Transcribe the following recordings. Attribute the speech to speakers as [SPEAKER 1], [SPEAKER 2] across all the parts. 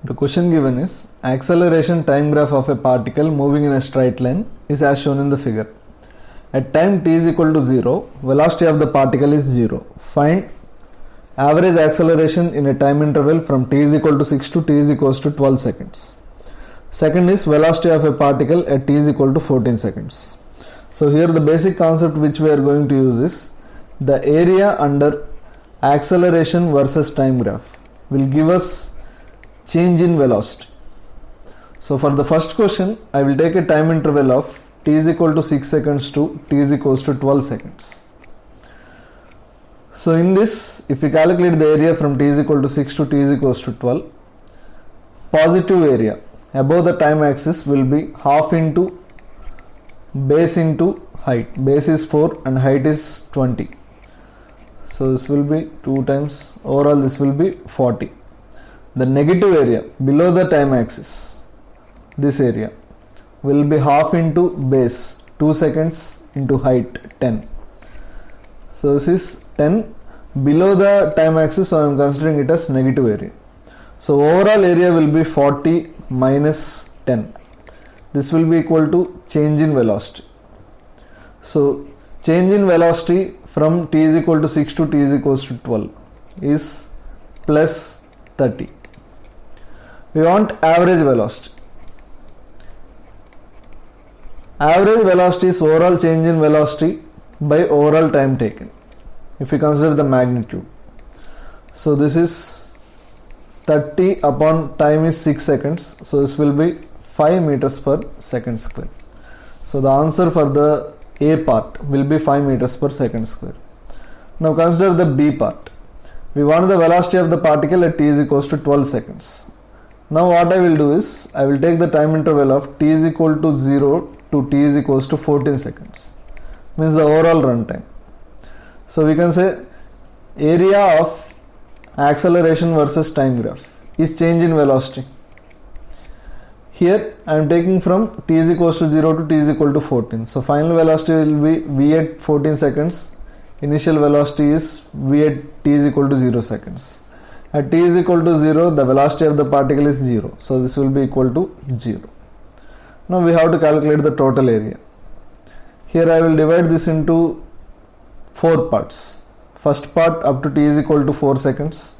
[SPEAKER 1] The question given is acceleration time graph of a particle moving in a straight line is as shown in the figure. At time t is equal to 0, velocity of the particle is 0. Find average acceleration in a time interval from t is equal to 6 to t is equals to 12 seconds. Second is velocity of a particle at t is equal to 14 seconds. So here the basic concept which we are going to use is the area under acceleration versus time graph will give us change in velocity. So for the first question, I will take a time interval of t is equal to 6 seconds to t is equals to 12 seconds. So in this, if we calculate the area from t is equal to 6 to t is equals to 12, positive area above the time axis will be half into base into height. Base is 4 and height is 20. So this will be 2 times, overall this will be 40. The negative area below the time axis, this area, will be half into base 2 seconds into height 10. So this is 10 below the time axis, so I am considering it as negative area. So overall area will be 40 minus 10. This will be equal to change in velocity. So change in velocity from t is equal to 6 to t is equals to 12 is plus 30. We want average velocity. Average velocity is overall change in velocity by overall time taken, if we consider the magnitude. So this is 30 upon time is 6 seconds. So this will be 5 meters per second square. So the answer for the A part will be 5 meters per second square. Now consider the B part. We want the velocity of the particle at t is equals to 12 seconds. Now what I will do is, I will take the time interval of t is equal to 0 to t is equals to 14 seconds. Means the overall run time. So we can say area of acceleration versus time graph is change in velocity. Here I am taking from t is equals to 0 to t is equal to 14. So final velocity will be v at 14 seconds. Initial velocity is v at t is equal to 0 seconds. At t is equal to 0, the velocity of the particle is 0. So this will be equal to 0. Now we have to calculate the total area. Here I will divide this into 4 parts. First part up to t is equal to 4 seconds.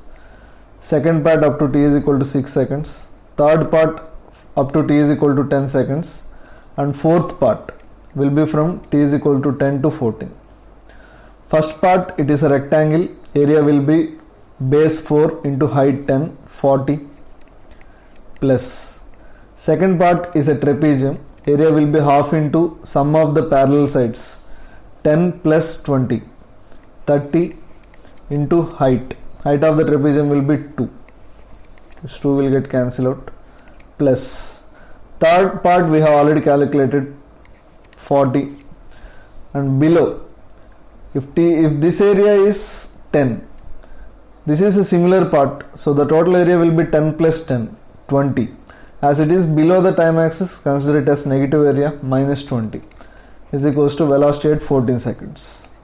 [SPEAKER 1] Second part up to t is equal to 6 seconds. Third part up to t is equal to 10 seconds. And fourth part will be from t is equal to 10 to 14. First part, it is a rectangle. Area will be base 4 into height 10, 40 plus. Second part is a trapezium. Area will be half into sum of the parallel sides 10 plus 20, 30 into height. Height of the trapezium will be 2. This 2 will get cancelled out plus. Third part we have already calculated 40, and below if this area is 10, this is a similar part, so the total area will be 10 plus 10, 20. As it is below the time axis, consider it as negative area minus 20 is equals to velocity at 14 seconds,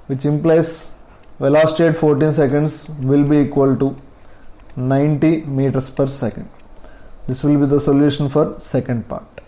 [SPEAKER 1] which implies velocity at 14 seconds will be equal to 90 meters per second. This will be the solution for second part.